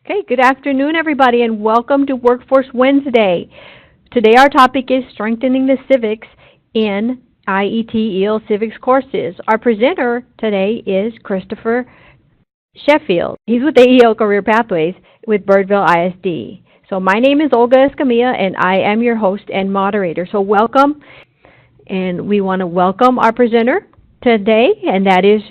Okay, good afternoon, everybody, and welcome to Workforce Wednesday. Today our topic is strengthening the civics in IET EL Civics courses. Our presenter today is Christopher Sheffield. He's with AEL Career Pathways with Birdville ISD. So my name is Olga Escamilla, and I am your host and moderator. So welcome, and we want to welcome our presenter today, and that is,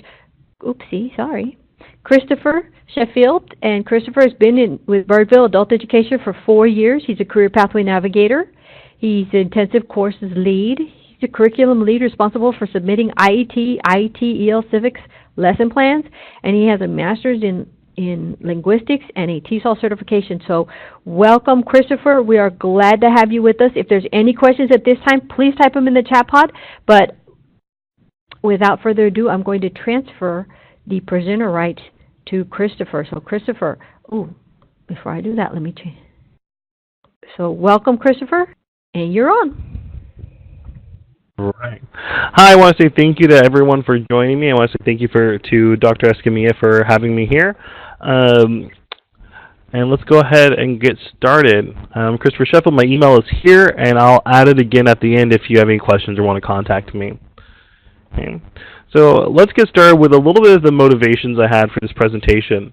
Christopher Sheffield. And Christopher has been with Birdville Adult Education for 4 years. He's a career pathway navigator. He's an intensive courses lead. He's a curriculum lead responsible for submitting IET EL Civics lesson plans, and he has a master's in linguistics and a TESOL certification. So welcome, Christopher. We are glad to have you with us. If there's any questions at this time, please type them in the chat pod. But without further ado, I'm going to transfer the presenter rights to Christopher. So Christopher, before I do that, let me change. So welcome, Christopher, and you're on. All right. Hi, I want to say thank you to everyone for joining me. I want to say thank you to Dr. Escamilla for having me here. And let's go ahead and get started. Christopher Sheffield, my email is here, and I'll add it again at the end if you have any questions or want to contact me. Okay. So let's get started with a little bit of the motivations I had for this presentation.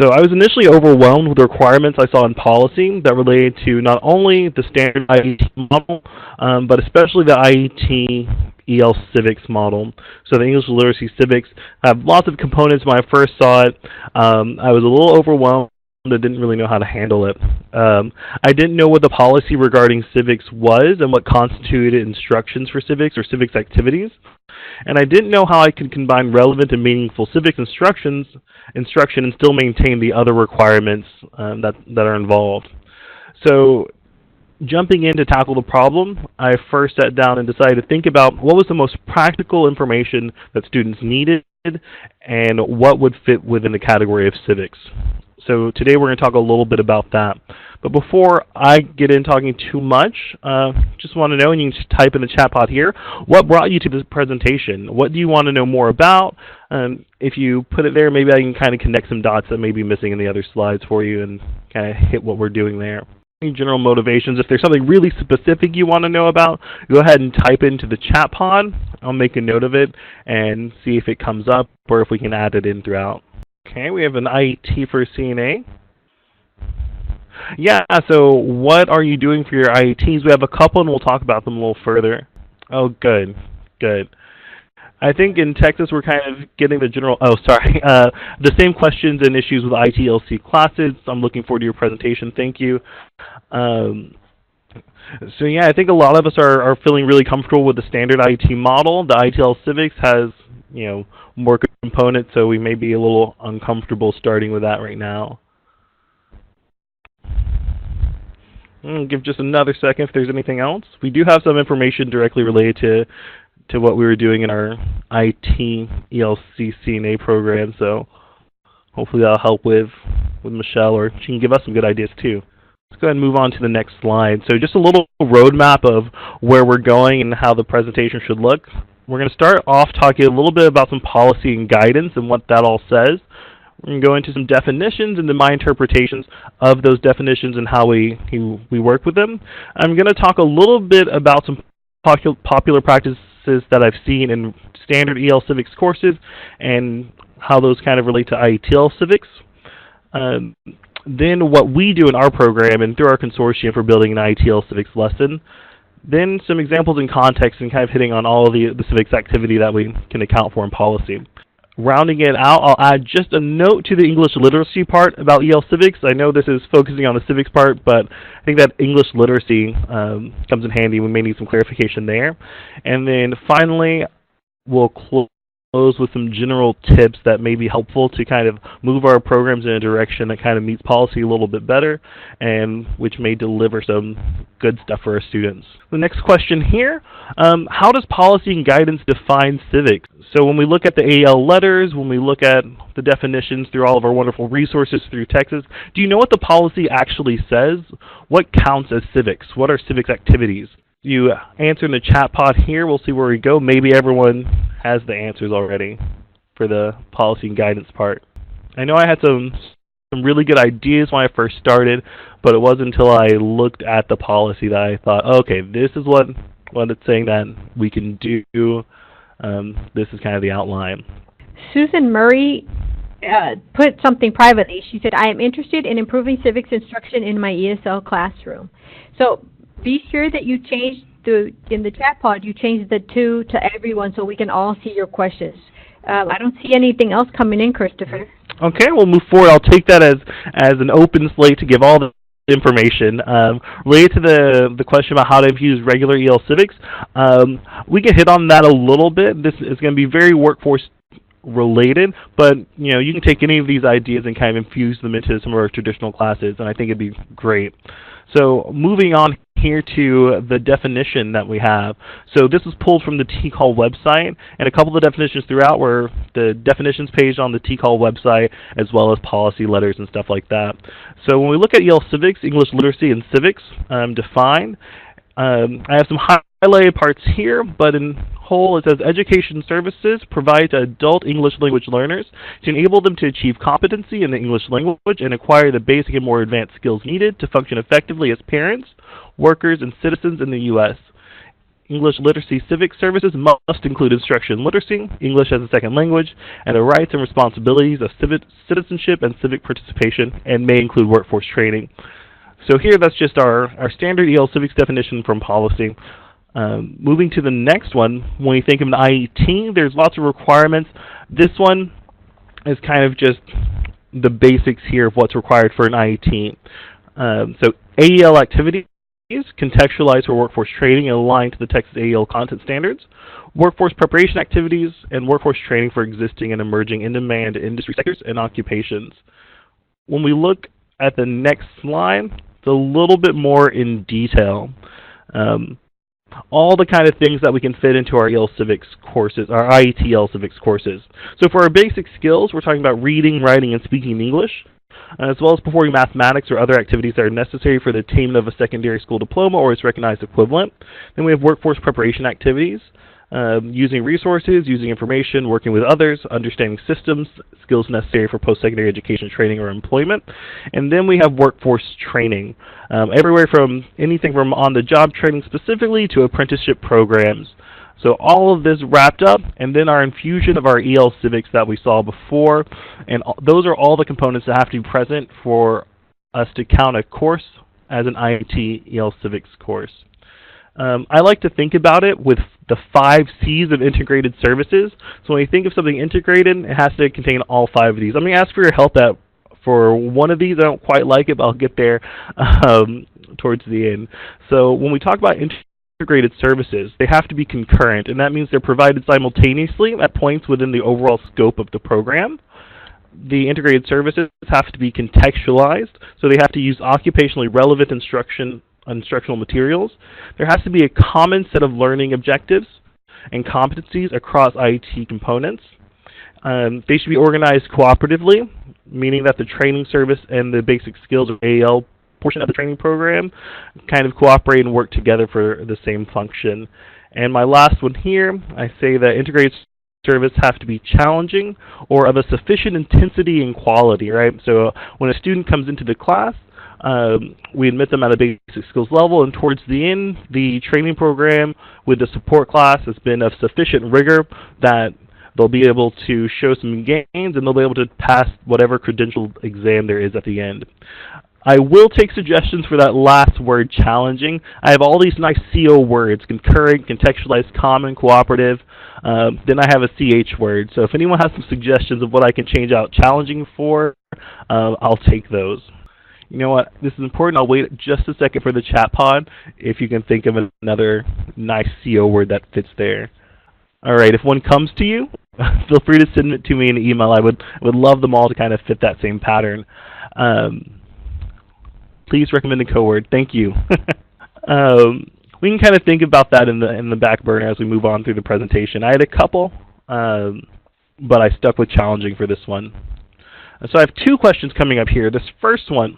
So I was initially overwhelmed with the requirements I saw in policy that related to not only the standard IET model, but especially the IET EL Civics model. So the English Literacy Civics have lots of components. When I first saw it, I was a little overwhelmed. I didn't really know how to handle it. I didn't know what the policy regarding civics was and what constituted instructions for civics or civics activities. And I didn't know how I could combine relevant and meaningful civics instruction and still maintain the other requirements that are involved. So jumping in to tackle the problem, I first sat down and decided to think about what was the most practical information that students needed and what would fit within the category of civics. So today we're going to talk a little bit about that. But before I get in talking too much, just want to know, and you can just type in the chat pod here, what brought you to this presentation? What do you want to know more about? If you put it there, maybe I can kind of connect some dots that may be missing in the other slides for you and kind of hit what we're doing there. Any general motivations, if there's something really specific you want to know about, go ahead and type into the chat pod. I'll make a note of it and see if it comes up or if we can add it in throughout. Okay, we have an IET for CNA. Yeah, so what are you doing for your IETs? We have a couple and we'll talk about them a little further. Oh, good, good. I think in Texas we're kind of getting the general, the same questions and issues with ITLC classes. I'm looking forward to your presentation. Thank you. So yeah, I think a lot of us are feeling really comfortable with the standard IET model. The ITL Civics has, more components, so we may be a little uncomfortable starting with that right now. I'll give just another second if there's anything else. We do have some information directly related to what we were doing in our IT ELC CNA program, so hopefully that'll help with Michelle, or she can give us some good ideas too. Let's go ahead and move on to the next slide. So just a little roadmap of where we're going and how the presentation should look. We're going to start off talking a little bit about some policy and guidance and what that all says. We're going to go into some definitions and then my interpretations of those definitions and how we work with them. I'm going to talk a little bit about some popular practices that I've seen in standard EL Civics courses and how those kind of relate to IETL Civics. Then what we do in our program and through our consortium for building an IETL Civics lesson. Then some examples in context and kind of hitting on all of the civics activity that we can account for in policy. Rounding it out, I'll add just a note to the English literacy part about EL Civics. I know this is focusing on the civics part, but I think that English literacy comes in handy. We may need some clarification there. And then finally, we'll close with some general tips that may be helpful to kind of move our programs in a direction that kind of meets policy a little bit better and which may deliver some good stuff for our students. The next question here, how does policy and guidance define civics? So when we look at the AL letters, when we look at the definitions through all of our wonderful resources through Texas, do you know what the policy actually says? What counts as civics? What are civics activities? You answer in the chat pod here. We'll see where we go. Maybe everyone has the answers already for the policy and guidance part. I know I had some some really good ideas when I first started, but it wasn't until I looked at the policy that I thought, okay, this is what it's saying that we can do. This is kind of the outline. Susan Murray put something privately. She said, I am interested in improving civics instruction in my ESL classroom. So be sure that you change in the chat pod, you change the to everyone so we can all see your questions. I don't see anything else coming in, Christopher. Okay, we'll move forward. I'll take that as an open slate to give all the information. Related to the question about how to infuse regular EL Civics, we can hit on that a little bit. This is going to be very workforce related, but you can take any of these ideas and kind of infuse them into some of our traditional classes, and I think it'd be great. So moving on here to the definition that we have. So this was pulled from the TCAL website, and a couple of the definitions throughout were the definitions page on the TCAL website, as well as policy letters and stuff like that. So when we look at EL Civics, English Literacy and Civics defined, I have some highlighted parts here, but in whole it says education services provide to adult English language learners to enable them to achieve competency in the English language and acquire the basic and more advanced skills needed to function effectively as parents, workers, and citizens in the U.S. English Literacy Civic Services must include instruction in literacy, English as a second language, and the rights and responsibilities of citizenship and civic participation, and may include workforce training. So here, that's just our standard EL Civics definition from policy. Moving to the next one, when we think of an IET, there's lots of requirements. This one is kind of just the basics here of what's required for an IET. So AEL activities contextualized for workforce training and aligned to the Texas AEL content standards, workforce preparation activities, and workforce training for existing and emerging in-demand industry sectors and occupations. When we look at the next slide, it's a little bit more in detail. All the kind of things that we can fit into our EL Civics courses, our IET EL Civics courses. So for our basic skills, we're talking about reading, writing, and speaking English, as well as performing mathematics or other activities that are necessary for the attainment of a secondary school diploma or its recognized equivalent. Then we have workforce preparation activities, using resources, using information, working with others, understanding systems, skills necessary for post-secondary education, training, or employment. And then we have workforce training, everywhere from anything from on-the-job training specifically to apprenticeship programs. So all of this wrapped up, and then our infusion of our EL Civics that we saw before, and those are all the components that have to be present for us to count a course as an IET EL Civics course. I like to think about it with the 5 C's of integrated services. So when you think of something integrated, it has to contain all 5 of these. I'm going to ask for your help for one of these. I don't quite like it, but I'll get there towards the end. So when we talk about integrated services, they have to be concurrent, and that means they're provided simultaneously at points within the overall scope of the program. The integrated services have to be contextualized, so they have to use occupationally relevant instructional materials. There has to be a common set of learning objectives and competencies across IET components. They should be organized cooperatively, meaning that the training service and the basic skills of AEL portion of the training program kind of cooperate and work together for the same function. And my last one here, I say that integrated service have to be challenging or of a sufficient intensity and quality, right? So when a student comes into the class, we admit them at a basic skills level, and towards the end, the training program with the support class has been of sufficient rigor that they'll be able to show some gains and they'll be able to pass whatever credential exam there is at the end. I will take suggestions for that last word, challenging. I have all these nice CO words, concurrent, contextualized, common, cooperative. Then I have a CH word. So if anyone has some suggestions of what I can change out challenging for, I'll take those. You know what? This is important. I'll wait just a second for the chat pod if you can think of another nice CO word that fits there. All right, if one comes to you, feel free to send it to me in an email. I would love them all to kind of fit that same pattern. Please recommend a code word. Thank you. We can kind of think about that in the back burner as we move on through the presentation. I had a couple, but I stuck with challenging for this one. So I have 2 questions coming up here. This first one,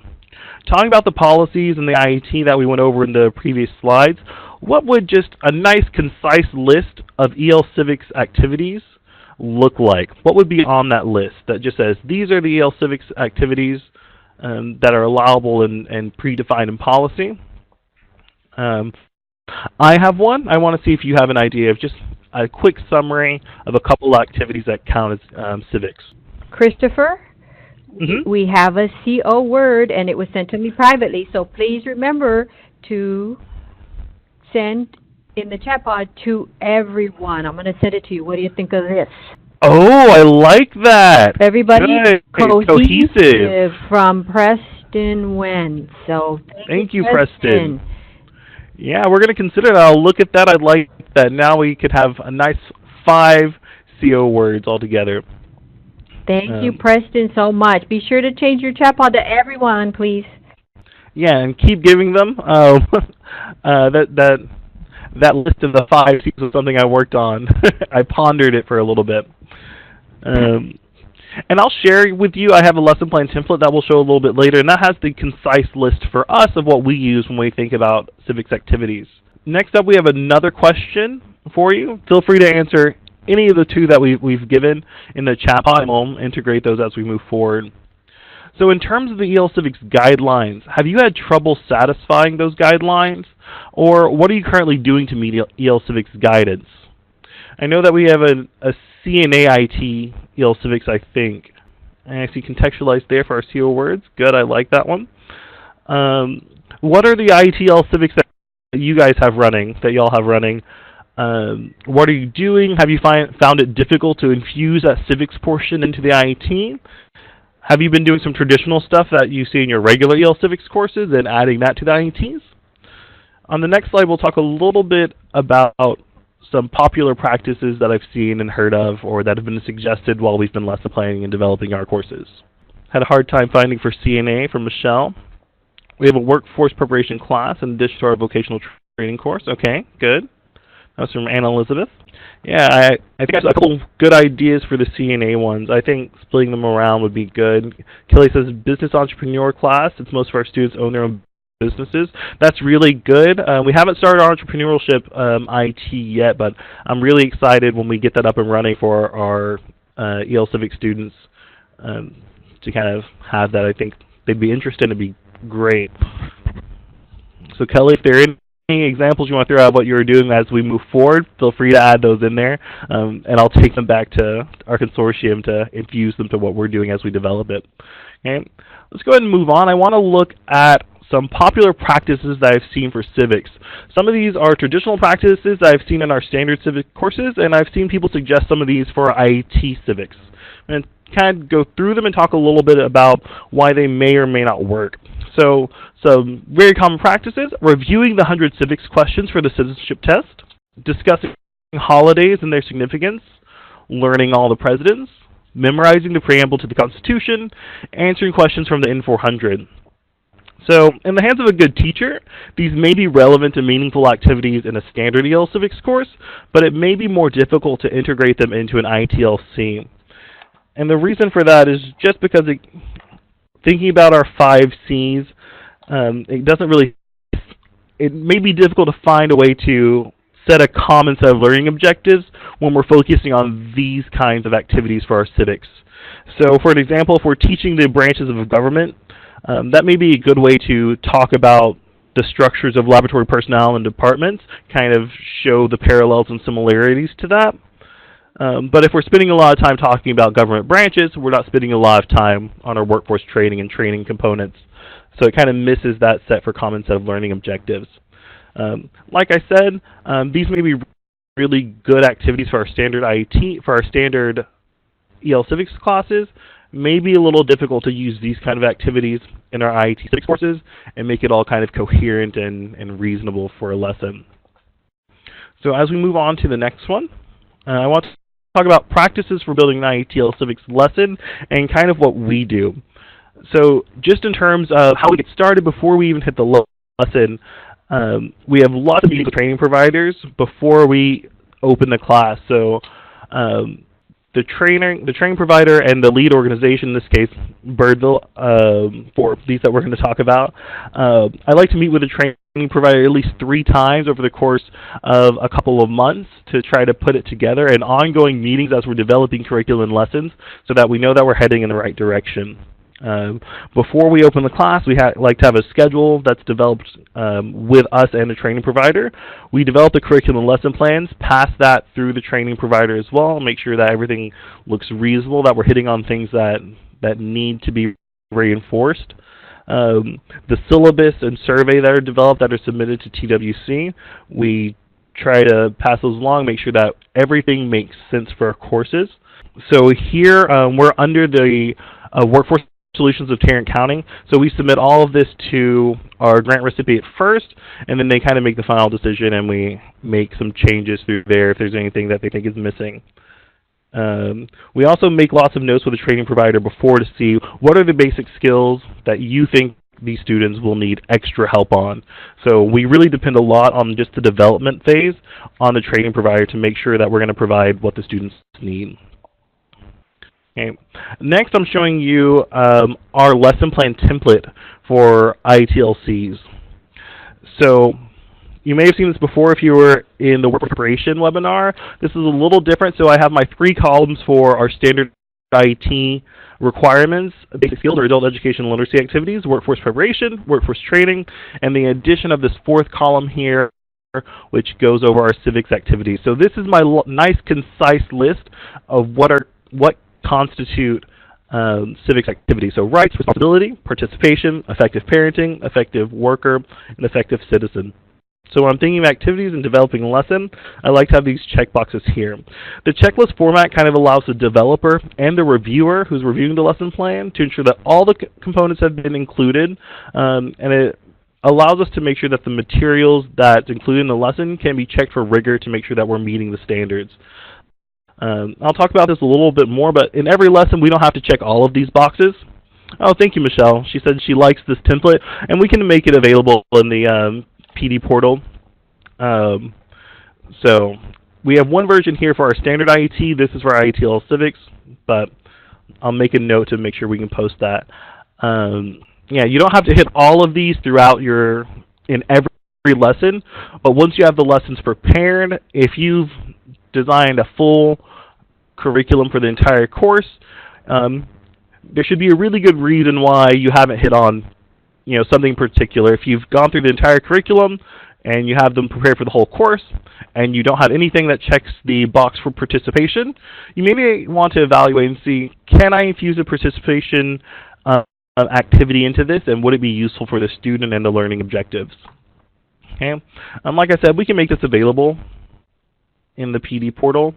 talking about the policies and the IET that we went over in the previous slides, what would just a nice, concise list of EL Civics activities look like? What would be on that list that just says, these are the EL Civics activities that are allowable and predefined in policy. I have one. I want to see if you have an idea of just a quick summary of a couple of activities that count as civics. Christopher, we have a CO word, and it was sent to me privately, so please remember to send in the chat pod to everyone. I'm going to send it to you. What do you think of this? Oh, I like that. Everybody cohesive from Preston Wen. So thank you, Preston. Yeah, we're going to consider that. I'll look at that. I'd like that. Now we could have a nice 5 CO words altogether. Thank you, Preston, so much. Be sure to change your chat pod to everyone, please. Yeah, and keep giving them. That list of the 5 was something I worked on. I pondered it for a little bit. And I'll share with you, I have a lesson plan template that we'll show a little bit later, and that has the concise list for us of what we use when we think about civics activities. Next up, we have another question for you. Feel free to answer any of the 2 that we've given in the chat pod, and we'll integrate those as we move forward. So in terms of the EL Civics guidelines, have you had trouble satisfying those guidelines? Or what are you currently doing to meet EL Civics guidance? I know that we have a CNA IT EL Civics, I think. And I see contextualized there for our CO words. Good, I like that one. What are the IT EL Civics that you guys have running, that y'all have running? What are you doing? Have you found it difficult to infuse that civics portion into the IT? Have you been doing some traditional stuff that you see in your regular EL Civics courses and adding that to the IETs? On the next slide, we'll talk a little bit about some popular practices that I've seen and heard of or that have been suggested while we've been lesson planning and developing our courses. Had a hard time finding for CNA from Michelle. We have a workforce preparation class in addition to our vocational training course. Okay, good. That was from Anna Elizabeth. Yeah, I think I have a couple good ideas for the CNA ones. I think splitting them around would be good. Kelly says business entrepreneur class, since most of our students own their own businesses. That's really good. We haven't started our entrepreneurship IT yet, but I'm really excited when we get that up and running for our EL Civic students to kind of have that. I think they'd be interested. It'd be great. So Kelly, if there are any examples you want to throw out what you're doing as we move forward, feel free to add those in there, and I'll take them back to our consortium to infuse them to what we're doing as we develop it. Okay, let's go ahead and move on. I want to look at some popular practices that I've seen for civics. Some of these are traditional practices that I've seen in our standard civic courses, and I've seen people suggest some of these for IET civics. And kind of go through them and talk a little bit about why they may or may not work. So some very common practices: reviewing the 100 civics questions for the citizenship test, discussing holidays and their significance, learning all the presidents, memorizing the preamble to the Constitution, answering questions from the N400. So, in the hands of a good teacher, these may be relevant and meaningful activities in a standard EL Civics course, but it may be more difficult to integrate them into an ITLC. And the reason for that is just because thinking about our 5 C's, it may be difficult to find a way to set a common set of learning objectives when we're focusing on these kinds of activities for our civics. So, for an example, if we're teaching the branches of government, that may be a good way to talk about the structures of laboratory personnel and departments, kind of show the parallels and similarities to that. But if we're spending a lot of time talking about government branches, we're not spending a lot of time on our workforce training and training components. So it kind of misses that set for common set of learning objectives. Like I said, these may be really good activities for our standard IET, for our standard EL Civics classes. May be a little difficult to use these kind of activities in our IET Civics courses and make it all kind of coherent and reasonable for a lesson. So as we move on to the next one, I want to talk about practices for building an IETL Civics lesson and kind of what we do. So just in terms of how we get started before we even hit the lesson, we have lots of meetings with training providers before we open the class. So the training provider and the lead organization, in this case, Birdville, for these that we're going to talk about, I like to meet with the training provider at least 3 times over the course of a couple of months to try to put it together, and ongoing meetings as we're developing curriculum and lessons so that we know that we're heading in the right direction. Before we open the class, we like to have a schedule that's developed with us and the training provider. We develop the curriculum lesson plans, pass that through the training provider as well, make sure that everything looks reasonable, that we're hitting on things that need to be reinforced. The syllabus and survey that are developed that are submitted to TWC, we try to pass those along, make sure that everything makes sense for our courses. So here we're under the Workforce Solutions of Tarrant County. So we submit all of this to our grant recipient first, and then they kind of make the final decision, and we make some changes through there if there's anything that they think is missing. We also make lots of notes with the training provider before to see what are the basic skills that you think these students will need extra help on. So we really depend a lot on just the development phase on the training provider to make sure that we're going to provide what the students need. Okay. Next, I'm showing you our lesson plan template for ITLCs. So you may have seen this before if you were in the work preparation webinar. This is a little different. So I have my 3 columns for our standard IT requirements, basic skills or adult education and literacy activities, workforce preparation, workforce training, and the addition of this 4th column here, which goes over our civics activities. So this is my nice concise list of what constitute civics activities. So rights, responsibility, participation, effective parenting, effective worker, and effective citizen. So when I'm thinking of activities and developing a lesson, I like to have these checkboxes here. The checklist format kind of allows the developer and the reviewer who's reviewing the lesson plan to ensure that all the components have been included, and it allows us to make sure that the materials that's included in the lesson can be checked for rigor to make sure that we're meeting the standards. I'll talk about this a little bit more, but in every lesson we don't have to check all of these boxes. Oh, thank you, Michelle. She said she likes this template, and we can make it available in the PD portal. So we have one version here for our standard IET. This is for IETL Civics, but I'll make a note to make sure we can post that. Yeah, you don't have to hit all of these throughout in every lesson, but once you have the lessons prepared, if you've designed a full curriculum for the entire course, there should be a really good reason why you haven't hit on something particular. If you've gone through the entire curriculum and you have them prepared for the whole course and you don't have anything that checks the box for participation, you maybe want to evaluate and see, can I infuse a participation activity into this, and would it be useful for the student and the learning objectives? Okay. Like I said, we can make this available in the PD portal,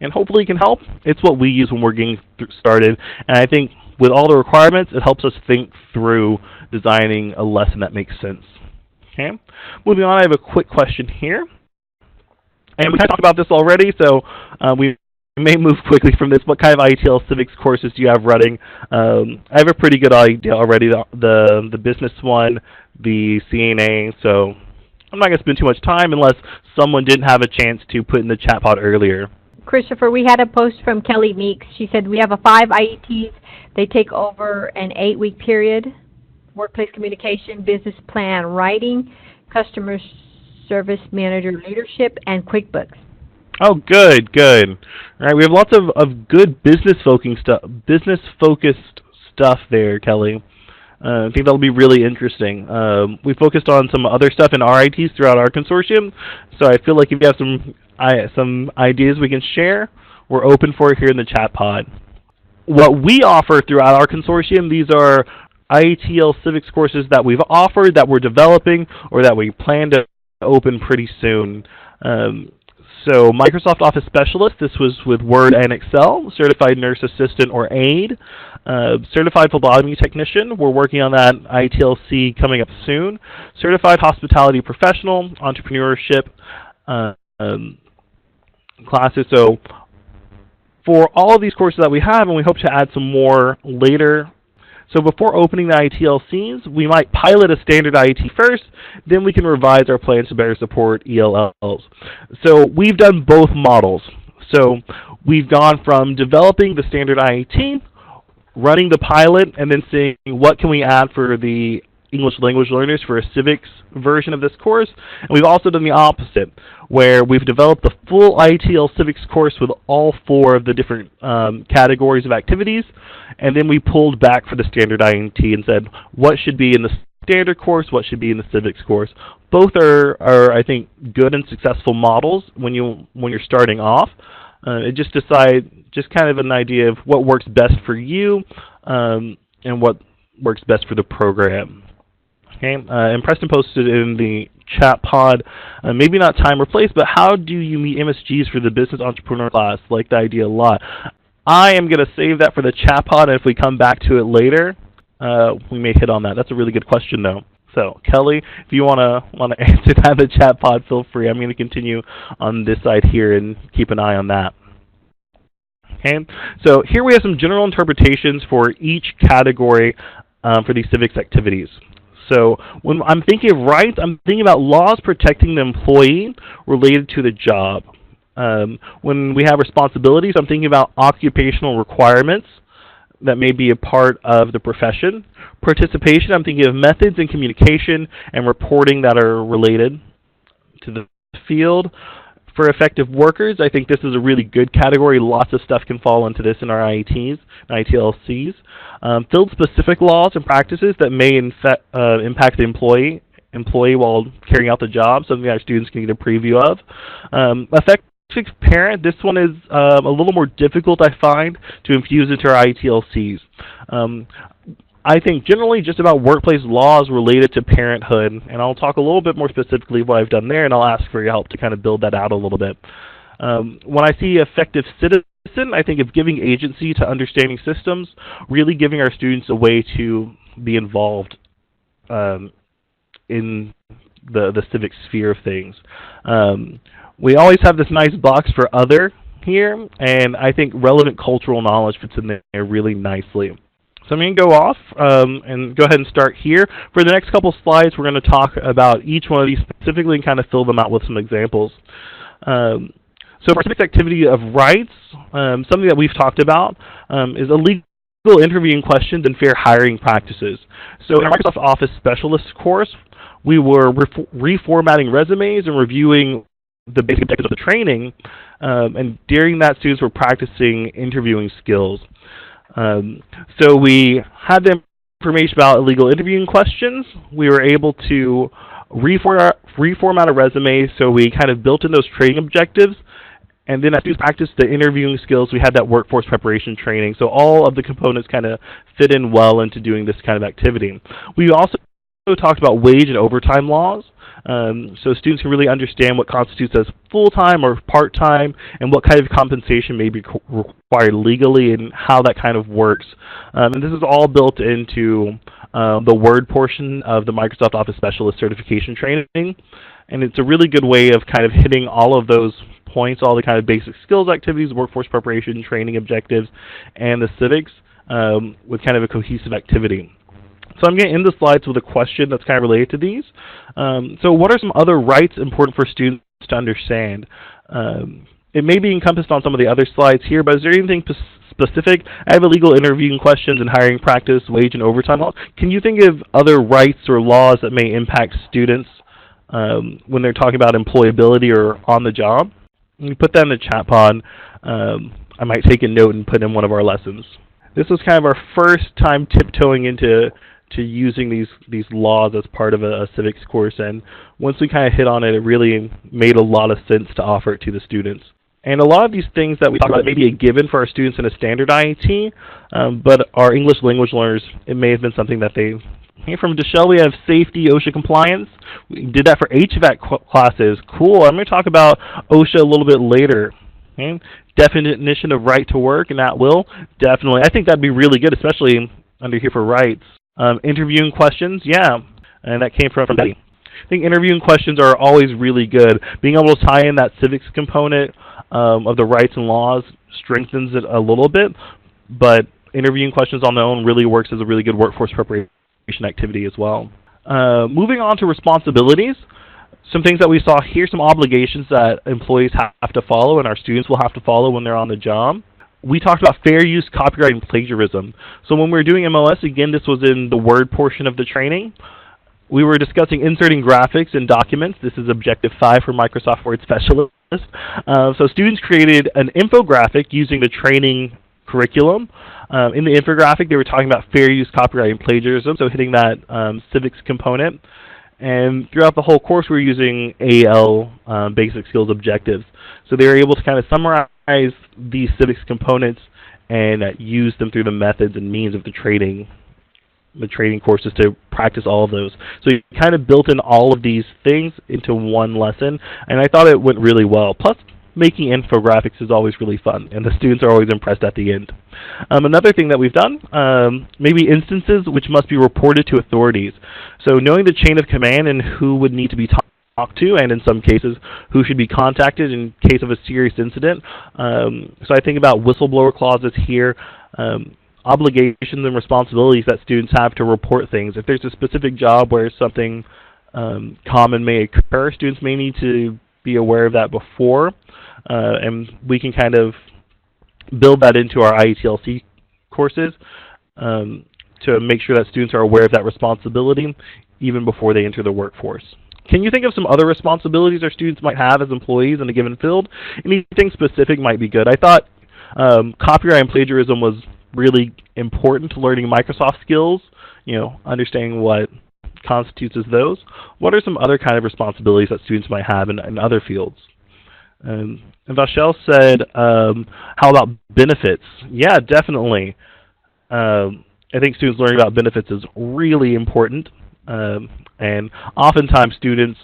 and hopefully it can help. It's what we use when we're getting started, and I think with all the requirements, it helps us think through designing a lesson that makes sense. Okay. Moving on, I have a quick question here, and we kind of talked about this already, so we may move quickly from this. What kind of ITL Civics courses do you have running? I have a pretty good idea already, the business one, the CNA, so I'm not going to spend too much time unless someone didn't have a chance to put in the chat pod earlier. Christopher, we had a post from Kelly Meeks. She said we have 5 IETs. They take over an 8-week period: workplace communication, business plan writing, customer service manager leadership, and QuickBooks. Oh, good, good. All right, we have lots of good business-focused stuff there, Kelly. I think that'll be really interesting. We focused on some other stuff in our ITs throughout our consortium, so I feel like if you have some ideas we can share, we're open for it here in the chat pod. What we offer throughout our consortium, these are IETL Civics courses that we've offered, that we're developing, or that we plan to open pretty soon. So Microsoft Office Specialist, this was with Word and Excel. Certified Nurse Assistant or Aide. Certified Phlebotomy Technician, we're working on that ITLC coming up soon. Certified Hospitality Professional, Entrepreneurship classes. So for all of these courses that we have, and we hope to add some more later. So before opening the ITLCs, we might pilot a standard IET first, then we can revise our plans to better support ELLs. So we've done both models. So we've gone from developing the standard IET, running the pilot, and then seeing what can we add for the English language learners for a civics version of this course. And we've also done the opposite, where we've developed the full ITL civics course with all 4 of the different categories of activities, and then we pulled back for the standard INT and said, what should be in the standard course, what should be in the civics course. Both are I think, good and successful models when you're starting off. It just kind of an idea of what works best for you and what works best for the program. Okay, and Preston posted in the chat pod, maybe not time or place, but how do you meet MSGs for the business entrepreneur class? Like the idea a lot. I am going to save that for the chat pod, and if we come back to it later, we may hit on that. That's a really good question, though. So, Kelly, if you want to answer that in the chat pod, feel free. I'm going to continue on this side here and keep an eye on that. Okay, so here we have some general interpretations for each category for these civics activities. So when I'm thinking of rights, I'm thinking about laws protecting the employee related to the job. When we have responsibilities, I'm thinking about occupational requirements that may be a part of the profession. Participation, I'm thinking of methods in communication and reporting that are related to the field. For effective workers, I think this is a really good category. Lots of stuff can fall into this in our IETs and ITLCs. Field-specific laws and practices that may impact the employee while carrying out the job, something that our students can get a preview of. Effective parent, this one is a little more difficult, I find, to infuse into our ITLCs. I think generally just about workplace laws related to parenthood, and I'll talk a little bit more specifically what I've done there, and I'll ask for your help to kind of build that out a little bit. When I see effective citizen, I think of giving agency to understanding systems, really giving our students a way to be involved in the civic sphere of things. We always have this nice box for other here, and I think relevant cultural knowledge fits in there really nicely. So I'm going to go off and go ahead and start here. For the next couple slides, we're going to talk about each one of these specifically and kind of fill them out with some examples. So for civics activity of rights, something that we've talked about is illegal interviewing questions and fair hiring practices. So in our Microsoft Office Specialist course, we were reformatting resumes and reviewing the basic objectives of the training, and during that, students were practicing interviewing skills. So we had the information about illegal interviewing questions. We were able to reformat a resume, so we kind of built in those training objectives. And then as students practiced the interviewing skills, we had that workforce preparation training. So all of the components kind of fit in well into doing this kind of activity. We also talked about wage and overtime laws. So students can really understand what constitutes as full-time or part-time and what kind of compensation may be required legally and how that kind of works. And this is all built into the Word portion of the Microsoft Office Specialist Certification Training. And it's a really good way of kind of hitting all of those points, all the kind of basic skills activities, workforce preparation, training objectives, and the civics with kind of a cohesive activity. So I'm going to end the slides with a question that's kind of related to these. So what are some other rights important for students to understand? It may be encompassed on some of the other slides here, but is there anything specific? I have illegal interviewing questions and hiring practice, wage and overtime laws. Can you think of other rights or laws that may impact students when they're talking about employability or on the job? You put that in the chat pod. I might take a note and put in one of our lessons. This was kind of our first time tiptoeing into using these laws as part of a civics course, and once we kind of hit on it, it really made a lot of sense to offer it to the students. And a lot of these things that we talk about may be a given for our students in a standard IET, but our English language learners, it may have been something that they... Here from Deshelle, we have safety, OSHA compliance. We did that for HVAC classes. Cool. I'm going to talk about OSHA a little bit later. Okay. Definition of right to work and at will. Definitely. I think that'd be really good, especially under here for rights. Interviewing questions. Yeah. And that came from Betty. I think interviewing questions are always really good. Being able to tie in that civics component of the rights and laws strengthens it a little bit, but interviewing questions on their own really works as a really good workforce preparation activity as well. Moving on to responsibilities, some things that we saw here, some obligations that employees have to follow and our students will have to follow when they're on the job. We talked about fair use, copyright, and plagiarism. So when we were doing MOS, again, this was in the Word portion of the training. we were discussing inserting graphics in documents. This is Objective 5 for Microsoft Word Specialist. So students created an infographic using the training curriculum. In the infographic, they were talking about fair use, copyright, and plagiarism, so hitting that civics component. And throughout the whole course, we were using AL, Basic Skills Objectives. So they were able to kind of summarize these civics components and use them through the methods and means of the training courses to practice all of those. So you kind of built in all of these things into one lesson, and I thought it went really well. Plus, making infographics is always really fun, and the students are always impressed at the end. Another thing that we've done, maybe instances which must be reported to authorities. So knowing the chain of command and who would need to be talked to, and in some cases, who should be contacted in case of a serious incident. So I think about whistleblower clauses here, obligations and responsibilities that students have to report things. If there's a specific job where something common may occur, students may need to be aware of that before, and we can kind of build that into our IETLC courses to make sure that students are aware of that responsibility even before they enter the workforce. Can you think of some other responsibilities our students might have as employees in a given field? Anything specific might be good. I thought copyright and plagiarism was really important to learning Microsoft skills, understanding what constitutes as those. What are some other kind of responsibilities that students might have in other fields? And Vachelle said, how about benefits? Yeah, definitely. I think students learning about benefits is really important. And oftentimes students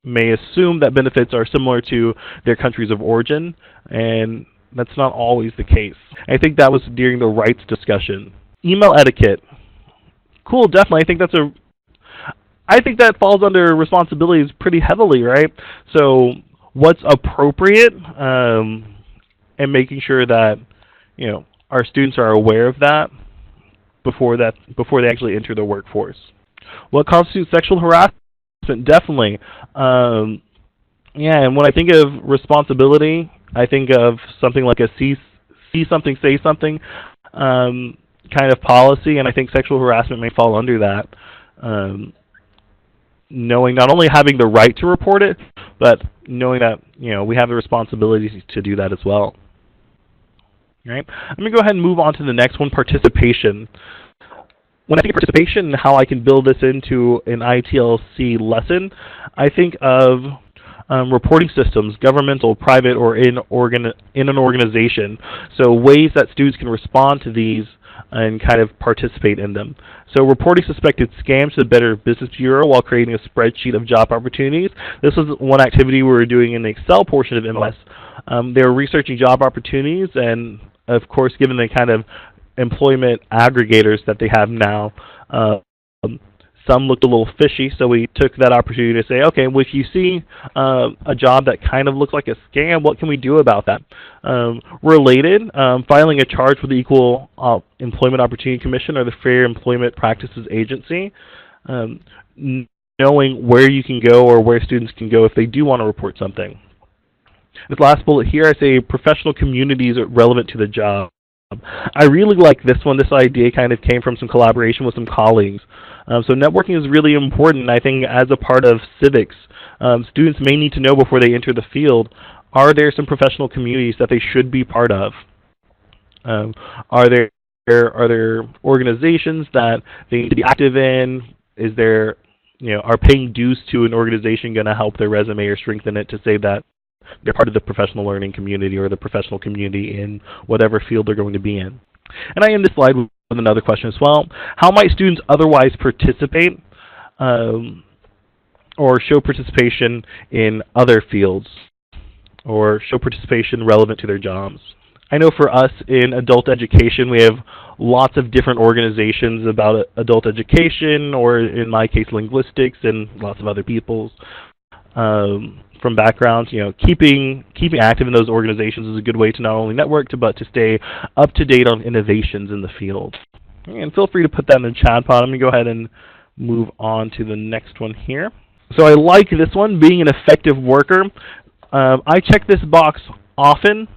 may assume that benefits are similar to their countries of origin, and that's not always the case. I think that was during the rights discussion. Email etiquette. Cool, definitely. I think that falls under responsibilities pretty heavily, right? So what's appropriate, and making sure that our students are aware of that before they actually enter the workforce. What constitutes sexual harassment? Definitely. Yeah, and when I think of responsibility, I think of something like a see something, say something kind of policy, and I think sexual harassment may fall under that. Knowing not only having the right to report it, but knowing that we have the responsibility to do that as well. All right, I'm going to go ahead and move on to the next one, participation. When I think of participation and how I can build this into an ITLC lesson, I think of reporting systems, governmental, private, or in an organization. So ways that students can respond to these and kind of participate in them. So reporting suspected scams to the Better Business Bureau while creating a spreadsheet of job opportunities. This was one activity we were doing in the Excel portion of MLS. They were researching job opportunities, and of course, given the kind of employment aggregators that they have now, some looked a little fishy, so we took that opportunity to say, okay, well, if you see a job that kind of looks like a scam, what can we do about that? Related, filing a charge with the Equal Employment Opportunity Commission or the Fair Employment Practices Agency, knowing where you can go or where students can go if they do want to report something. This last bullet here, I say professional communities are relevant to the job. I really like this one. This idea kind of came from some collaboration with some colleagues. So networking is really important. I think as a part of civics, students may need to know before they enter the field, are there some professional communities that they should be part of? Are there organizations that they need to be active in? Is there, are paying dues to an organization going to help their resume or strengthen it to say that they're part of the professional learning community or the professional community in whatever field they're going to be in? And I end this slide with another question as well. How might students otherwise participate or show participation in other fields or show participation relevant to their jobs? I know for us in adult education, we have lots of different organizations about adult education, or in my case, linguistics, and lots of other people's from backgrounds. Keeping active in those organizations is a good way to not only network, but to stay up to date on innovations in the field. And feel free to put that in the chat pod. I'm going to go ahead and move on to the next one here. So I like this one, being an effective worker. I check this box often.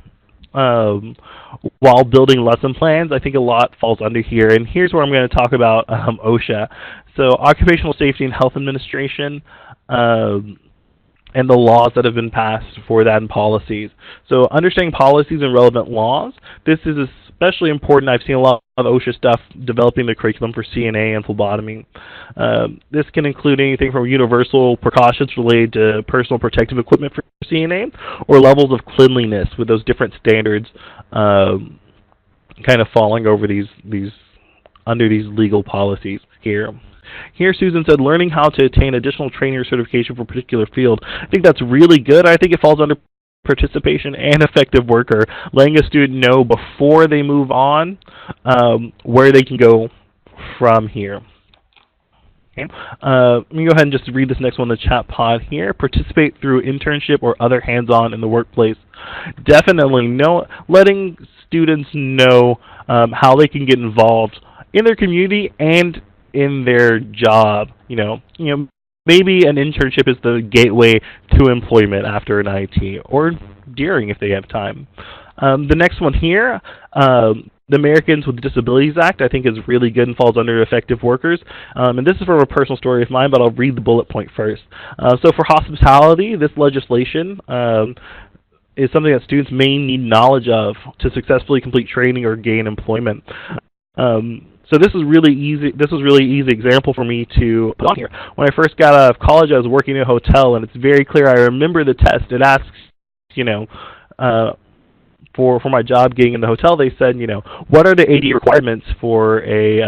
while building lesson plans. I think a lot falls under here, and here's where I'm going to talk about OSHA. So Occupational Safety and Health Administration, and the laws that have been passed for that and policies. So understanding policies and relevant laws, this is especially important. I've seen a lot of OSHA stuff developing the curriculum for CNA and phlebotomy. This can include anything from universal precautions related to personal protective equipment for CNA, or levels of cleanliness with those different standards kind of falling over under these legal policies here. Here, Susan said, learning how to attain additional training or certification for a particular field. I think that's really good. I think it falls under participation and effective worker, letting a student know before they move on where they can go from here. Okay. Let me go ahead and just read this next one in the chat pod here. Participate through internship or other hands-on in the workplace. Definitely letting students know how they can get involved in their community and in their job. Maybe an internship is the gateway to employment after an IT, or during if they have time. The next one here, the Americans with Disabilities Act, I think is really good and falls under effective workers. And this is from a personal story of mine, but I'll read the bullet point first. So for hospitality, this legislation is something that students may need knowledge of to successfully complete training or gain employment. So this is really easy. This was really easy example for me to put on here. When I first got out of college, I was working in a hotel, and it's very clear. I remember the test. It asks, for my job getting in the hotel, they said, what are the AD requirements for a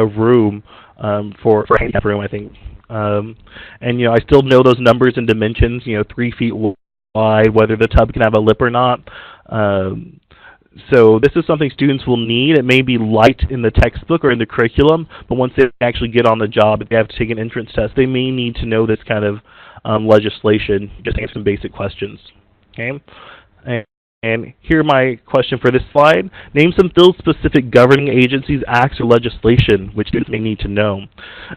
room, for a handicap room, I think. And I still know those numbers and dimensions. 3 feet wide, whether the tub can have a lip or not. So this is something students will need. It may be light in the textbook or in the curriculum, but once they actually get on the job, if they have to take an entrance test, they may need to know this kind of legislation, just to answer some basic questions. Okay, and here my question for this slide. Name some field-specific governing agencies, acts, or legislation which students may need to know.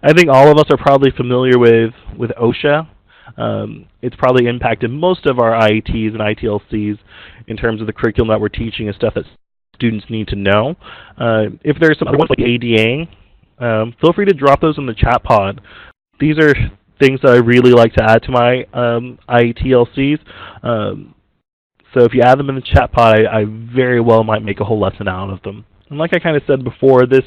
I think all of us are probably familiar with OSHA. It's probably impacted most of our IETs and ITLCs in terms of the curriculum that we're teaching and stuff that students need to know. If there's some other ones like ADA, feel free to drop those in the chat pod. These are things that I really like to add to my IETLCs. So if you add them in the chat pod, I very well might make a whole lesson out of them. And like I kind of said before, this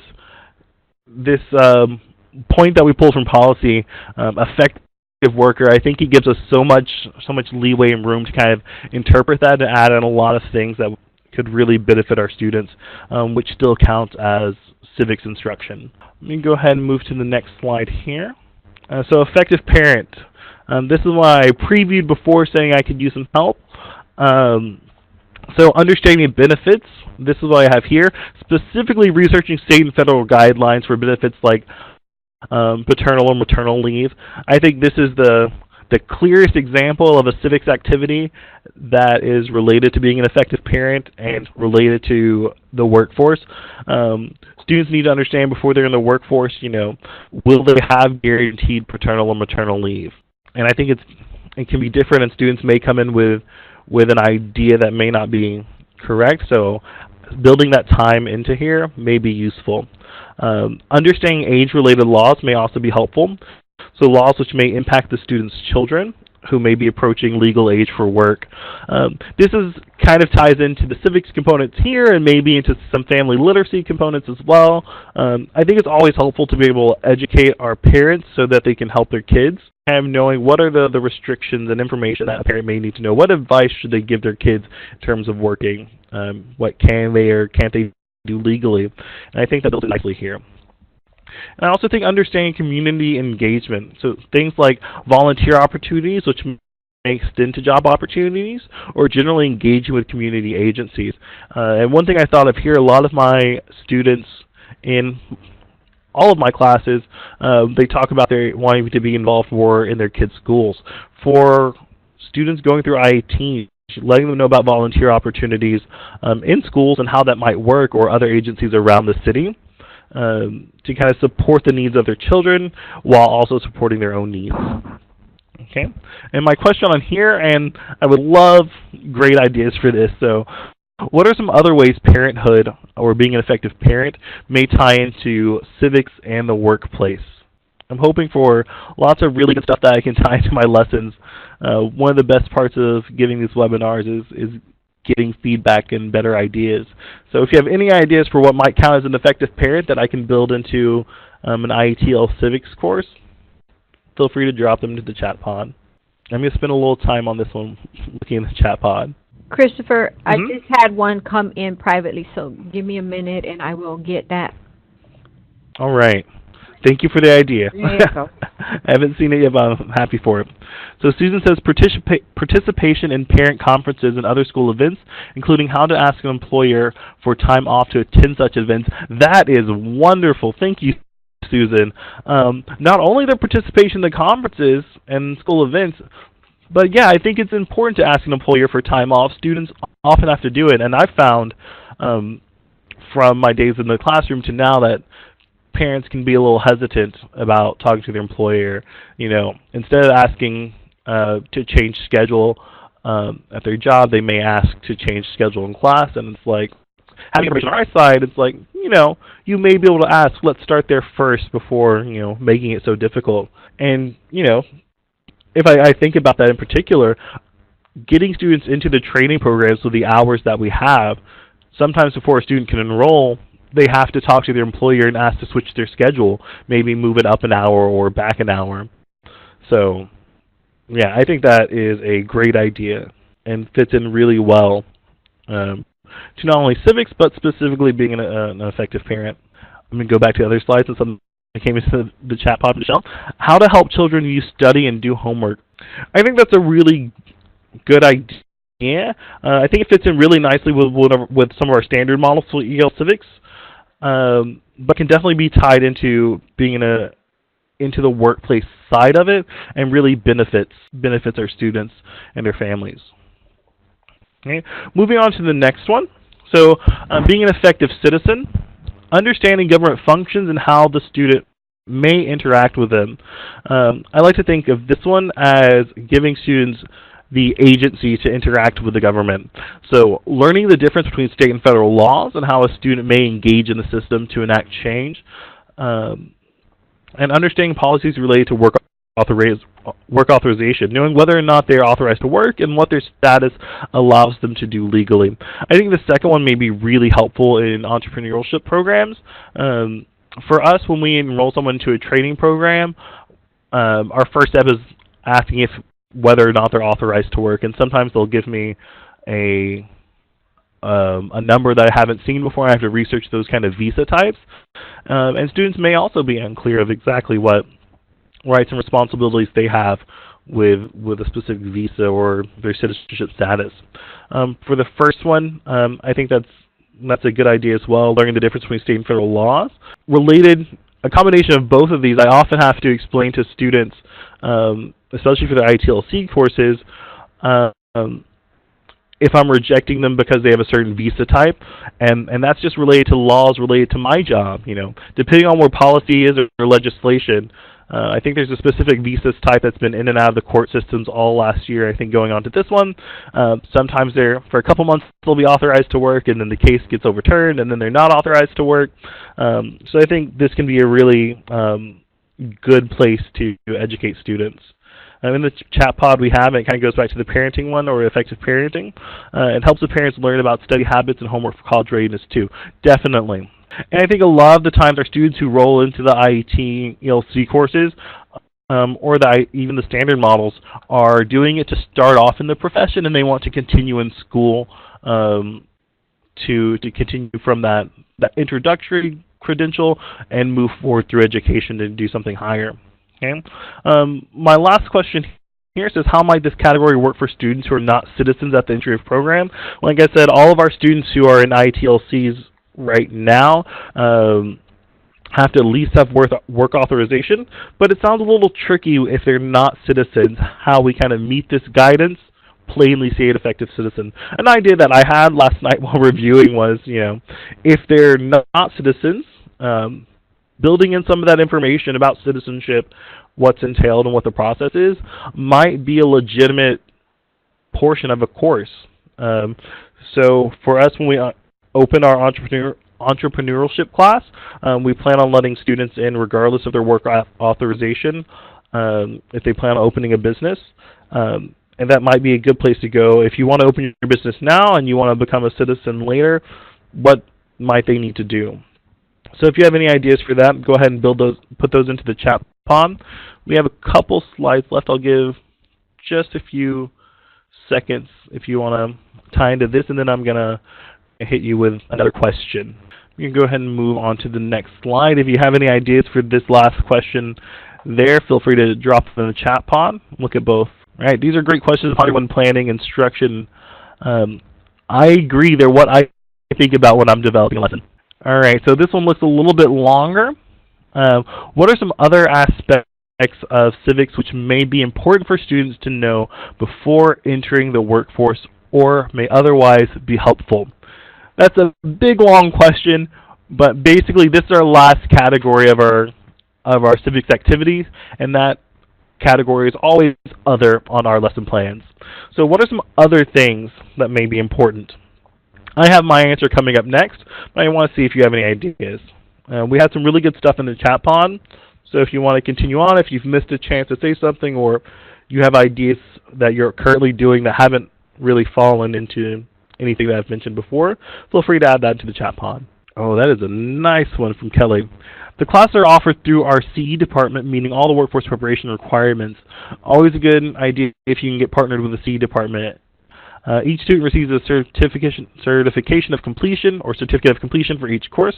point that we pulled from policy, effective worker, I think he gives us so much leeway and room to kind of interpret that and add in a lot of things that could really benefit our students, which still counts as civics instruction. Let me go ahead and move to the next slide here. So effective parent. This is what I previewed before, saying I could use some help. So understanding benefits, this is what I have here. Specifically researching state and federal guidelines for benefits like paternal or maternal leave. I think this is the clearest example of a civics activity that is related to being an effective parent and related to the workforce. Students need to understand before they're in the workforce, will they have guaranteed paternal or maternal leave? And I think it can be different, and students may come in with an idea that may not be correct. So building that time into here may be useful. Understanding age-related laws may also be helpful. So laws which may impact the student's children who may be approaching legal age for work. This is kind of ties into the civics components here and maybe into some family literacy components as well. I think it's always helpful to be able to educate our parents so that they can help their kids. And knowing what are the restrictions and information that a parent may need to know. What advice should they give their kids in terms of working? What can they or can't they do legally? And I think that builds it nicely here. And I also think understanding community engagement. So things like volunteer opportunities, which may extend to job opportunities, or generally engaging with community agencies. And one thing I thought of here, a lot of my students in all of my classes, they talk about their wanting to be involved more in their kids' schools. For students going through IET, letting them know about volunteer opportunities in schools and how that might work, or other agencies around the city, to kind of support the needs of their children while also supporting their own needs. Okay. And my question on here, and I would love great ideas for this. So, what are some other ways parenthood or being an effective parent may tie into civics and the workplace? I'm hoping for lots of really good stuff that I can tie into my lessons. One of the best parts of giving these webinars is getting feedback and better ideas. So if you have any ideas for what might count as an effective parent that I can build into an IETL Civics course, feel free to drop them into the chat pod. I'm going to spend a little time on this one looking in the chat pod. Christopher, I just had one come in privately, so give me a minute and I will get that. All right. Thank you for the idea. There you go. I haven't seen it yet, but I'm happy for it. So Susan says participation in parent conferences and other school events, including how to ask an employer for time off to attend such events. That is wonderful. Thank you, Susan. Not only their participation in the conferences and school events, but yeah, I think it's important to ask an employer for time off. Students often have to do it, and I've found from my days in the classroom to now that parents can be a little hesitant about talking to their employer. You know, instead of asking to change schedule at their job, they may ask to change schedule in class, and it's like, having information on our side, it's like, you know, you may be able to ask, let's start there first before, you know, making it so difficult. And, you know, if I think about that in particular, getting students into the training programs with the hours that we have, sometimes before a student can enroll, they have to talk to their employer and ask to switch their schedule, maybe move it up an hour or back an hour. So, yeah, I think that is a great idea and fits in really well to not only civics, but specifically being an effective parent. I'm going to go back to the other slides and something that came into the chat pod, Michelle. How to help children use study and do homework. I think that's a really good idea. I think it fits in really nicely with some of our standard models for EL Civics. But can definitely be tied into being into the workplace side of it, and really benefits our students and their families. Okay, moving on to the next one. So, being an effective citizen, understanding government functions and how the student may interact with them. I like to think of this one as giving students the agency to interact with the government. So learning the difference between state and federal laws and how a student may engage in the system to enact change, and understanding policies related to work authorization, knowing whether or not they're authorized to work and what their status allows them to do legally. I think the second one may be really helpful in entrepreneurship programs. For us, when we enroll someone into a training program, our first step is asking whether or not they're authorized to work, and sometimes they'll give me a number that I haven't seen before. I have to research those kind of visa types, and students may also be unclear of exactly what rights and responsibilities they have with a specific visa or their citizenship status. For the first one, I think that's a good idea as well, learning the difference between state and federal laws. A combination of both of these, I often have to explain to students, especially for the ITLC courses, if I'm rejecting them because they have a certain visa type, and that's just related to laws related to my job. You know, depending on where policy is or legislation, I think there's a specific visa type that's been in and out of the court systems all last year. I think going on to this one, sometimes for a couple months they'll be authorized to work, and then the case gets overturned, and then they're not authorized to work. So I think this can be a really good place to educate students. In the chat pod we have, it kind of goes back to the parenting one, or effective parenting. It helps the parents learn about study habits and homework for college readiness too. Definitely. And I think a lot of the times our students who roll into the IET ELC courses, or even the standard models, are doing it to start off in the profession, and they want to continue in school to continue from that introductory credential and move forward through education to do something higher. Okay. My last question here says, how might this category work for students who are not citizens at the entry of program? Like I said, all of our students who are in ITLCs right now have to at least have work authorization, but it sounds a little tricky if they're not citizens, how we kind of meet this guidance, plainly say an effective citizen. An idea that I had last night while reviewing was, you know, if they're not citizens, building in some of that information about citizenship what's entailed and what the process is might be a legitimate portion of a course. So for us, when we open our entrepreneurship class, we plan on letting students in regardless of their work authorization if they plan on opening a business. And that might be a good place to go. If you want to open your business now and you want to become a citizen later, what might they need to do? So if you have any ideas for that, go ahead and put those into the chat pod. We have a couple slides left. I'll give just a few seconds if you want to tie into this, and then I'm going to hit you with another question. You can go ahead and move on to the next slide. If you have any ideas for this last question there, feel free to drop them in the chat pod. Look at both. All right, these are great questions when planning instruction. I agree, they're what I think about when I'm developing a lesson. All right, so this one looks a little bit longer. What are some other aspects of civics which may be important for students to know before entering the workforce or may otherwise be helpful? That's a big, long question, but basically this is our last category of our civics activities, and that category is always other on our lesson plans. So what are some other things that may be important? I have my answer coming up next, but I want to see if you have any ideas. We had some really good stuff in the chat pod, so if you want to continue on, if you've missed a chance to say something, or you have ideas that you're currently doing that haven't really fallen into anything that I've mentioned before, feel free to add that to the chat pod. Oh, that is a nice one from Kelly. The classes are offered through our CE department, meaning all the workforce preparation requirements. Always a good idea if you can get partnered with the CE department. Each student receives a certification of completion or certificate of completion for each course.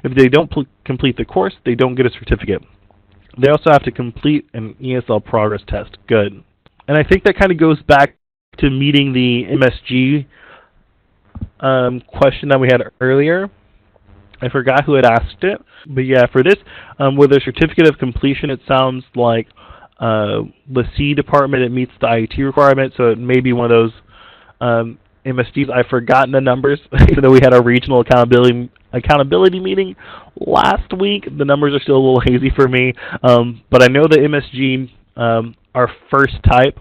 If they don't complete the course, they don't get a certificate. They also have to complete an ESL progress test. Good. And I think that kind of goes back to meeting the MSG question that we had earlier. I forgot who had asked it, but yeah, for this, with a certificate of completion, it sounds like the C department, it meets the IT requirement, so it may be one of those MSDs. I've forgotten the numbers, even though we had our regional accountability meeting last week. The numbers are still a little hazy for me, but I know the MSG, our first type,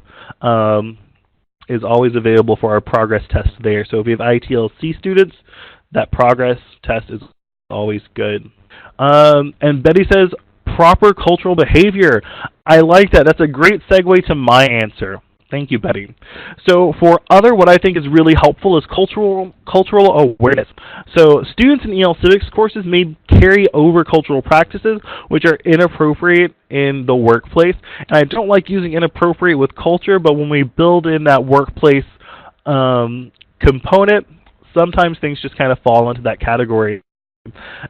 is always available for our progress test there. So if you have ITLC students, that progress test is always good. And Betty says, proper cultural behavior. I like that. That's a great segue to my answer. Thank you, Betty. So for other, what I think is really helpful is cultural awareness. So students in EL Civics courses may carry over cultural practices which are inappropriate in the workplace. And I don't like using inappropriate with culture, but when we build in that workplace component, sometimes things just kind of fall into that category.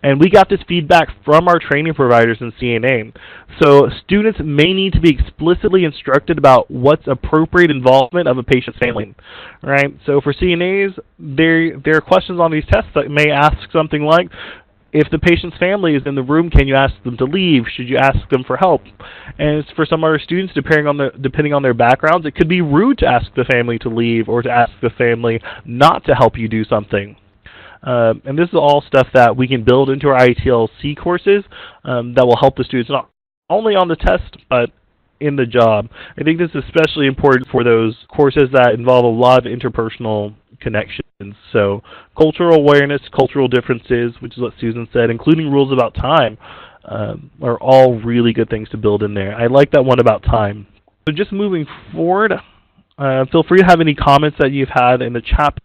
And we got this feedback from our training providers in CNA. So students may need to be explicitly instructed about what's appropriate involvement of a patient's family, right? So for CNAs, there are questions on these tests that may ask something like, if the patient's family is in the room, can you ask them to leave? Should you ask them for help? And for some other students, depending on their backgrounds, it could be rude to ask the family to leave or to ask the family not to help you do something. And this is all stuff that we can build into our ITLC courses that will help the students not only on the test, but in the job. I think this is especially important for those courses that involve a lot of interpersonal connections. So cultural awareness, cultural differences, which is what Susan said, including rules about time, are all really good things to build in there. I like that one about time. So just moving forward, feel free to have any comments that you've had in the chat.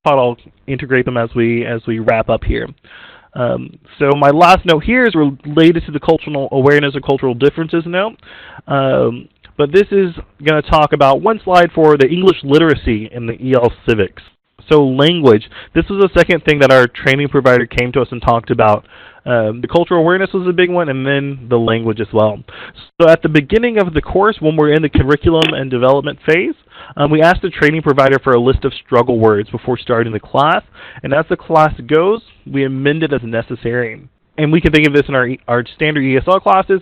I'll integrate them as we wrap up here. So my last note here is related to the cultural awareness or cultural differences note. But this is going to talk about one slide for the English literacy in the EL Civics. So language. This was the second thing that our training provider came to us and talked about. The cultural awareness was a big one, and then the language as well. So at the beginning of the course, when we're in the curriculum and development phase, we asked the training provider for a list of struggle words before starting the class, and as the class goes, we amend it as necessary. And we can think of this in our standard ESL classes.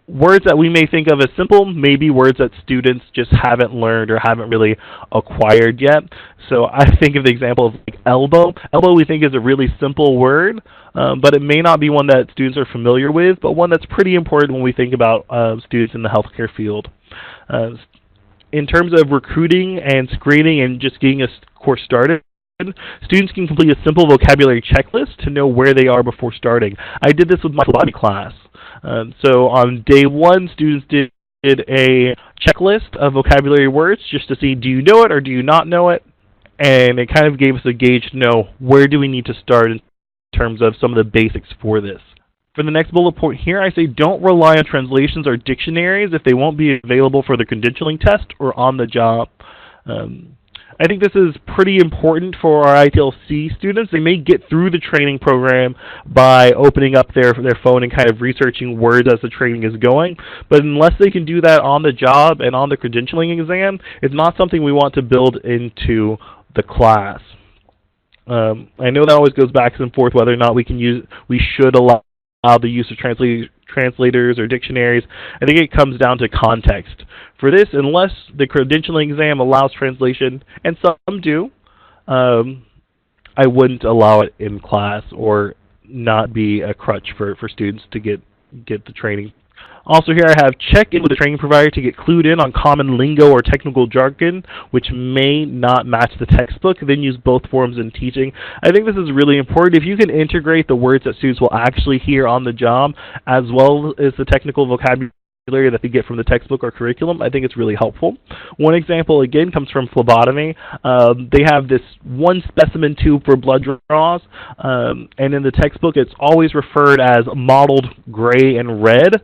words that we may think of as simple may be words that students just haven't learned or haven't really acquired yet. So I think of the example of like elbow. Elbow we think is a really simple word, but it may not be one that students are familiar with, but one that's pretty important when we think about students in the healthcare field. In terms of recruiting and screening and just getting a course started, students can complete a simple vocabulary checklist to know where they are before starting. I did this with my phlebotomy class. So on day one, students did a checklist of vocabulary words just to see, do you know it or do you not know it? And it kind of gave us a gauge to know where do we need to start in terms of some of the basics for this. For the next bullet point here, I say don't rely on translations or dictionaries if they won't be available for the credentialing test or on the job. I think this is pretty important for our ITLC students. They may get through the training program by opening up their phone and kind of researching words as the training is going, but unless they can do that on the job and on the credentialing exam, it's not something we want to build into the class. I know that always goes back and forth whether or not we should allow the use of translators or dictionaries. I think it comes down to context. For this, unless the credentialing exam allows translation, and some do, I wouldn't allow it in class or not be a crutch for students to get the training. Also here I have check in with the training provider to get clued in on common lingo or technical jargon which may not match the textbook, then use both forms in teaching. I think this is really important. If you can integrate the words that students will actually hear on the job as well as the technical vocabulary that they get from the textbook or curriculum, I think it's really helpful. One example again comes from phlebotomy. They have this one specimen tube for blood draws, and in the textbook it's always referred as mottled gray and red.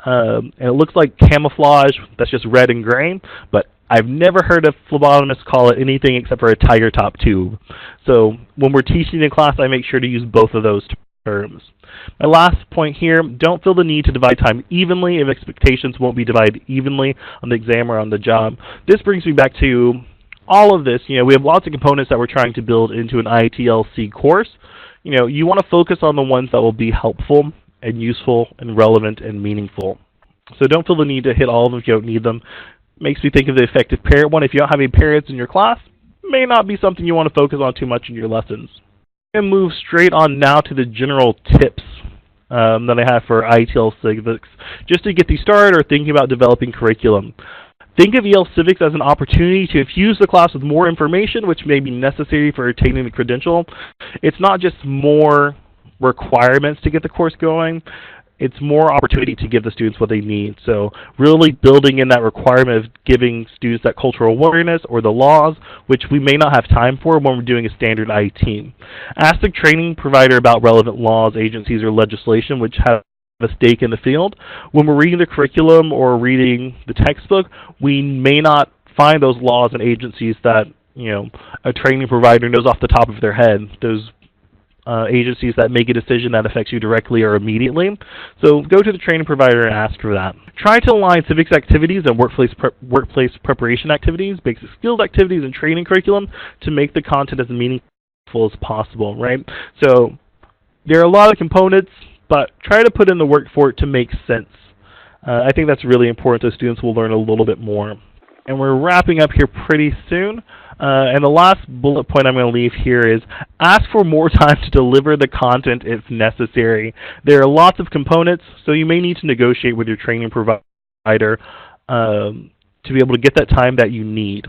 And it looks like camouflage, that's just red and gray, but I've never heard a phlebotomist call it anything except for a tiger top tube. So when we're teaching in class, I make sure to use both of those terms. My last point here, don't feel the need to divide time evenly if expectations won't be divided evenly on the exam or on the job. This brings me back to all of this. We have lots of components that we're trying to build into an ITLC course. You want to focus on the ones that will be helpful and useful and relevant and meaningful. So don't feel the need to hit all of them if you don't need them. Makes me think of the effective parent one. If you don't have any parents in your class, may not be something you want to focus on too much in your lessons. I'm going to move straight on now to the general tips that I have for ITL Civics, just to get you started or thinking about developing curriculum. Think of EL Civics as an opportunity to infuse the class with more information which may be necessary for attaining the credential. It's not just more requirements to get the course going, it's more opportunity to give the students what they need. So really building in that requirement of giving students that cultural awareness or the laws, which we may not have time for when we're doing a standard IT. Ask the training provider about relevant laws, agencies, or legislation which have a stake in the field. When we're reading the curriculum or reading the textbook, we may not find those laws and agencies that a training provider knows off the top of their head. Those agencies that make a decision that affects you directly or immediately. So go to the training provider and ask for that. Try to align civics activities and workplace preparation activities, basic skills activities, and training curriculum to make the content as meaningful as possible, right? So there are a lot of components, but try to put in the work for it to make sense. I think that's really important so students will learn a little bit more. And we're wrapping up here pretty soon. And the last bullet point I'm going to leave here is ask for more time to deliver the content if necessary. There are lots of components, so you may need to negotiate with your training provider to be able to get that time that you need.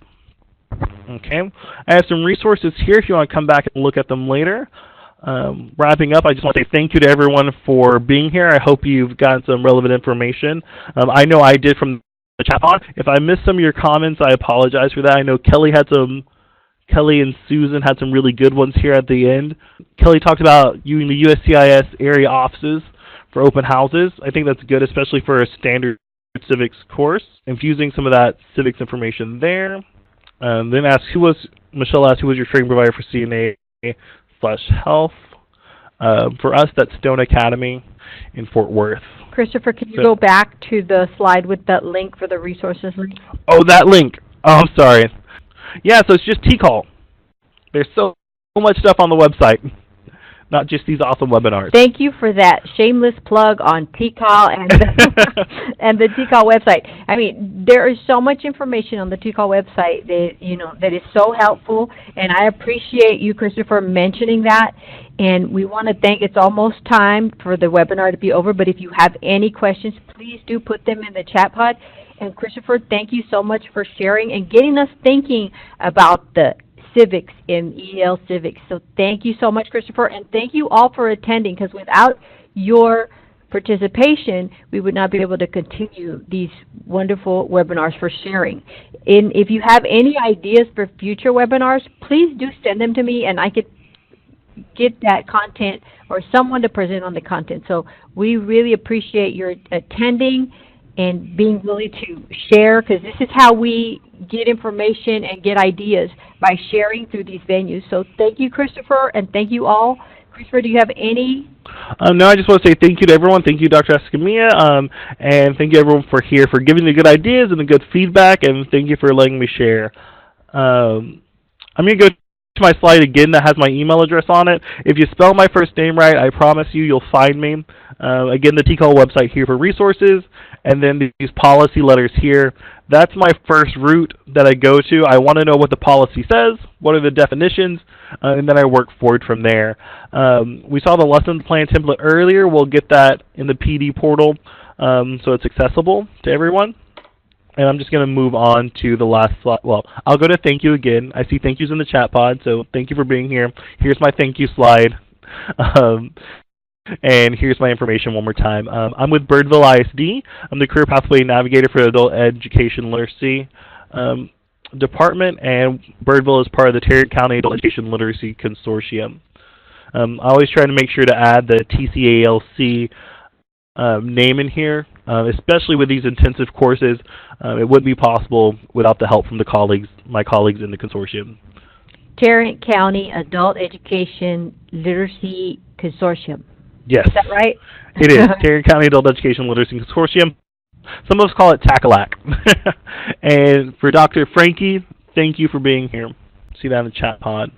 Okay, I have some resources here if you want to come back and look at them later. Wrapping up, I just want to say thank you to everyone for being here. I hope you've gotten some relevant information. I know I did from the chat on. If I missed some of your comments, I apologize for that. I know Kelly and Susan had some really good ones here at the end. Kelly talked about using the USCIS area offices for open houses. I think that's good, especially for a standard civics course. Infusing some of that civics information there. Then Michelle asked who was your training provider for CNA/health. For us, that's Stone Academy in Fort Worth. Christopher, can you go back to the slide with that link for the resources link? Oh, that link. Oh, I'm sorry. Yeah, so it's just TCAL. There's so much stuff on the website. not just these awesome webinars. Thank you for that shameless plug on TCAL and and the TCAL website. I mean, there is so much information on the TCAL website that is so helpful, and I appreciate you, Christopher, mentioning that. And we want to thank. It's almost time for the webinar to be over, but if you have any questions, please do put them in the chat pod. And Christopher, thank you so much for sharing and getting us thinking about the Civics in EL Civics. So thank you so much, Christopher, and thank you all for attending, because without your participation, we would not be able to continue these wonderful webinars for sharing. And if you have any ideas for future webinars, please do send them to me, and I could get that content or someone to present on the content. So we really appreciate your attending and being willing to share, because this is how we get information and get ideas, by sharing through these venues. So thank you, Christopher, and thank you all. Christopher, do you have any? No, I just want to say thank you to everyone. Thank you, Dr. Escamilla, and thank you everyone for giving the good ideas and the good feedback, and thank you for letting me share. I'm going to go to my slide again that has my email address on it. If you spell my first name right, I promise you'll find me. Again, the TCAL website here for resources, and then these policy letters here. That's my first route that I go to. I want to know what the policy says, what are the definitions, and then I work forward from there. We saw the lesson plan template earlier. We'll get that in the PD portal so it's accessible to everyone. And I'm just going to move on to the last slide. Well, I'll go to thank you again. I see thank yous in the chat pod, so thank you for being here. Here's my thank you slide. And here's my information one more time. I'm with Birdville ISD. I'm the Career Pathway Navigator for Adult Education Literacy Department, and Birdville is part of the Tarrant County Adult Education Literacy Consortium. I always try to make sure to add the TCALC name in here, especially with these intensive courses. It wouldn't be possible without the help from my colleagues in the consortium. Tarrant County Adult Education Literacy Consortium. Yes. Is that right? It is. Tarrant County Adult Education Literacy Consortium. Some of us call it TACALAC. And for Dr. Frankie, thank you for being here. See that in the chat pod.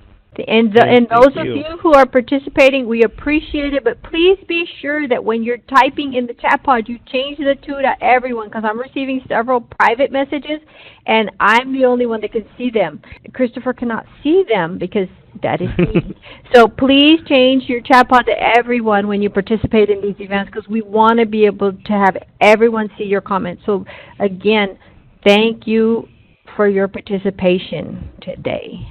And those of you who are participating, we appreciate it, but please be sure that when you're typing in the chat pod, you change the to everyone, because I'm receiving several private messages, and I'm the only one that can see them. Christopher cannot see them because that is me. So please change your chat pod to everyone when you participate in these events, because we want to be able to have everyone see your comments. So again, thank you for your participation today.